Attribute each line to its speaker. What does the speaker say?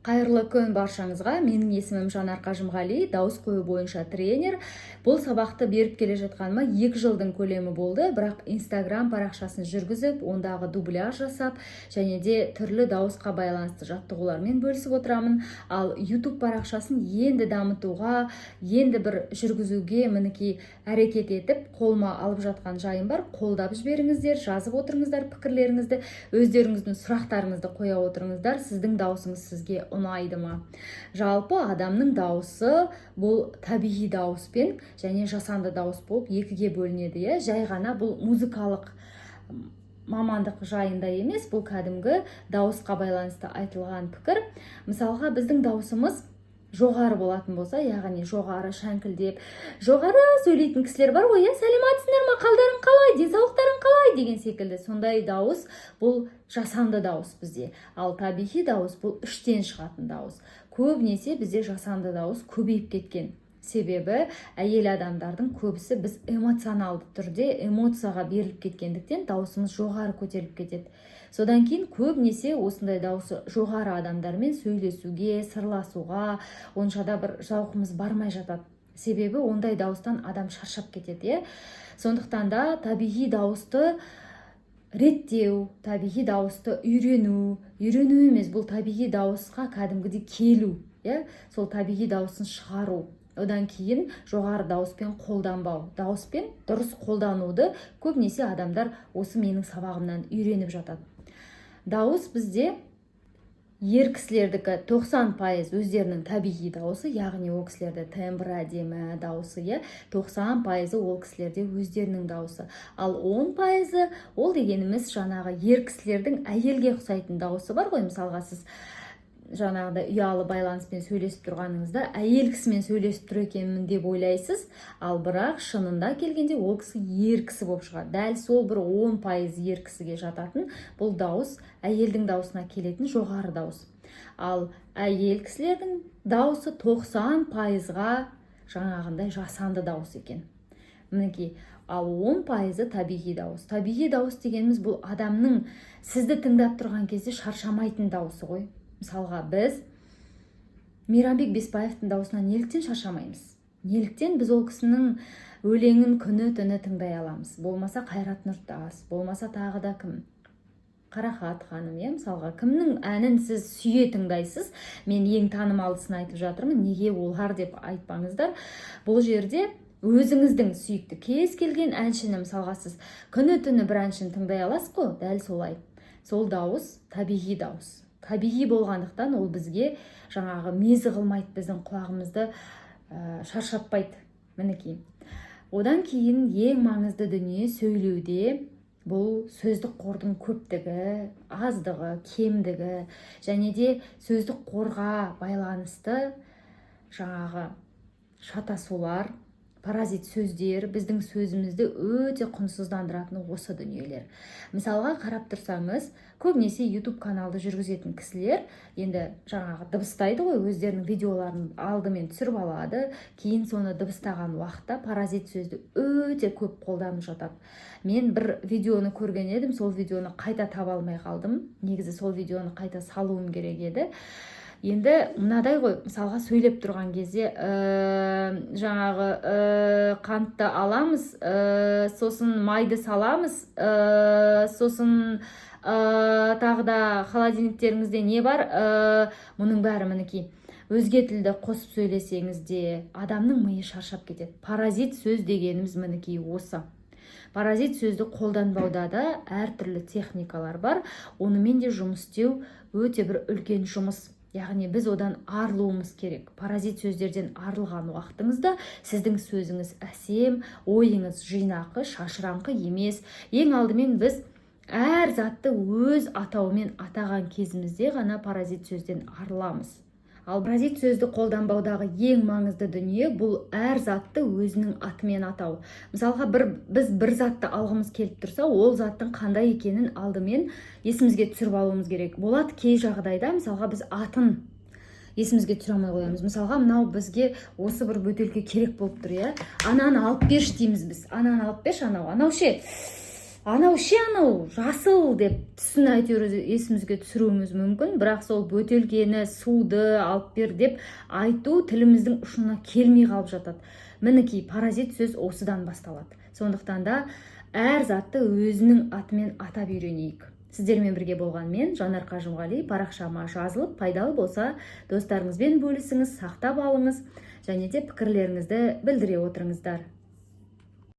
Speaker 1: Қайырлы күн баршаңызға. Менің есімім Жанар Қажымғали, дауыс қою бойынша тренер. Бұл сабақты беріп келе жатқаныма 2 жылдың көлемі болды, бірақ Instagram парақшасын жүргізіп, ондағы дубляж жасап, және де түрлі дауысқа байланысты жаттығулармен бөлісіп отырамын. Ал YouTube парақшасын енді дамытуға, енді бір жүргізуге мінекей әрекет етіп, қолыма алып жатқан жайым бар. Қолдап жіберіңіздер, жазып отырыңыздар пікірлеріңізді, өздеріңіздің сұрақтарыңызды қоя отырыңыздар. Сіздің даусыңыз сізге ұнайды ма? Жалпы адамның дауысы бұл табиғи дауыспен және жасанды дауыс болып екіге бөлінеді. Жай ғана бұл музыкалық мамандық жайында емес, бұл кәдімгі дауысқа байланысты айтылған пікір. Мысалға біздің дауысымыз жоғары болатын болса, яғни жоғары шәңкілдеп, жоғары сөйлейтін кісілер бар ғой, сәлематсыңдар ма, қалдарың қалай, денсаулықтарың қалай деген секілді. Сондай дауыс бұл жасанды дауыс бізде. Ал табиғи дауыс бұл іштен шығатын дауыс. Көбінесе бізде жасанды дауыс көбейіп кеткен. Себебі әйел адамдардың көбісі біз эмоционалды түрде эмоцияға беріліп кеткендіктен дауысымыз жоғары көтеріліп кетеді. Содан кейін көбінесе осындай дауысы жоғары адамдармен сөйлесуге, сырласуға, оншада бір зауқымыз бармай жатады. Себебі ондай дауыстан адам шаршап кетеді. Сондықтан да табиғи дауысты реттеу, табиғи дауысты үйрену емес, бұл табиғи дауысқа кәдімгідей келу, сол табиғи дауысын шығару. Одан кейін жоғары дауыспен қолданбау. Дауыспен дұрыс қолдануды көбінесе адамдар осы менің сабағымнан үйреніп жатады. Дауыс бізде ер кісілердікі 90% өздерінің табиғи дауысы, яғни ол кісілерде тембр әдемі дауысы, 90% ол кісілерде өздерінің дауысы. Ал 10% ол дегеніміз жаңағы ер кісілердің әйелге ұқсайтын дауысы бар ғой. Мысалға сіз жаңағыда ұялы байланыспен сөйлесіп тұрғаныңызда әйел кісімен сөйлесіп тұр екенмін деп ойлайсыз, ал бірақ шынында келгенде ол кісі ер кісі болып шығады. Дәл сол бір 10% ер кісіге жататын бұл дауыс әйелдің дауысына келетін жоғары дауыс. Ал әйел кісілердің дауысы 90%-ға жаңағындай жасанды дауыс екен. Мінекей, ал 10% табиғи дауыс. Табиғи дауыс дегеніміз бұл адамның сізді тыңдап тұрған кезде шаршамайтын дауысы ғой. Мысалға біз Мейрамбек Беспаевтың даусынан неліктен шаршамаймыз? Неліктен біз ол кісінің өлеңін күні түні тыңдай аламыз? Болмаса Қайрат Нұртас, болмаса тағы да кім? Қарақат ханым, мысалға кімнің әнін сіз сүйе тыңдайсыз? Мен ең танымалдысын айтып жатырмын, неге олар деп айтпаңыздар. Бұл жерде өзіңіздің сүйікті кез келген әншіні, мысалға сіз күні түні бір әншіні тыңдай аласыз ғой, дәл солай. Сол дауыс табиғи дауыс. Табиғи болғандықтан ол бізге жаңағы мезі қылмайды, біздің құлағымызды шаршатпайды. Мінекей. Одан кейін ең маңызды дүние сөйлеуде бұл сөздік қордың көптігі, аздығы, кемдігі, және де сөздік қорға байланысты жаңағы шатасулар, паразит сөздер біздің сөзімізді өте құнсыздандыратын осы дүниелер. Мысалға қарап тұрсаңыз, көбінесе YouTube каналды жүргізетін кісілер енді жаңағы дыбыстайды ғой, өздерінің видеоларын алдымен түсіріп алады, кейін соны дыбыстаған уақытта паразит сөзді өте көп қолданып жатады. Мен бір видеоны көрген едім, сол видеоны қайта таба алмай қалдым. Негізі сол видеоны қайта салуым керек еді. Енді мынадай ғой, мысалға сөйлеп тұрған кезде жаңағы қантты аламыз, сосын майды саламыз, сосын тағы да холодильниктеріңізде не бар, мұның бәрі мінекей. Өзге тілді қосып сөйлесеңіз де адамның миы шаршап кетеді. Паразит сөз дегеніміз мінекей осы. Паразит сөзді қолданбауда да әртүрлі техникалар бар. Онымен де жұмыс істеу өте бір үлкен жұмыс. Яғни біз одан арылуымыз керек. Паразит сөздерден арылған уақытыңызда сіздің сөзіңіз әсем, ойыңыз жинақы, шашыраңқы емес. Ең алдымен біз әр затты өз атауымен атаған кезімізде ғана паразит сөзден арыламыз. Ал паразит сөзді қолданбаудағы ең маңызды дүние бұл әр затты өзінің атымен атау. Мысалға біз бір затты алғымыз келіп тұрса, ол заттың қандай екенін алдымен есімізге түсіріп алуымыз керек. Болады кей жағдайда, мысалға біз атын есімізге түсіре алмай қоямыз. Мысалға мынау бізге осы бір бөтелке керек болып тұр, ананы алып берші дейміз біз. Ананы алып берші, анау ше. анау жасыл деп түсін әйтеуір есімізге түсіруіміз мүмкін, бірақ сол бөтелкені, суды алып бер деп айту тіліміздің ұшына келмей қалып жатады. Мінекей, паразит сөз осыдан басталады. Сондықтан да әр затты өзінің атымен атап үйренейік. Сіздермен бірге болған мен, Жанар Қажымғали. Парақшама жазылып, пайдалы болса, достарыңызбен бөлісіңіз, сақтап алыңыз және де пікірлеріңізді білдіре отырыңыздар.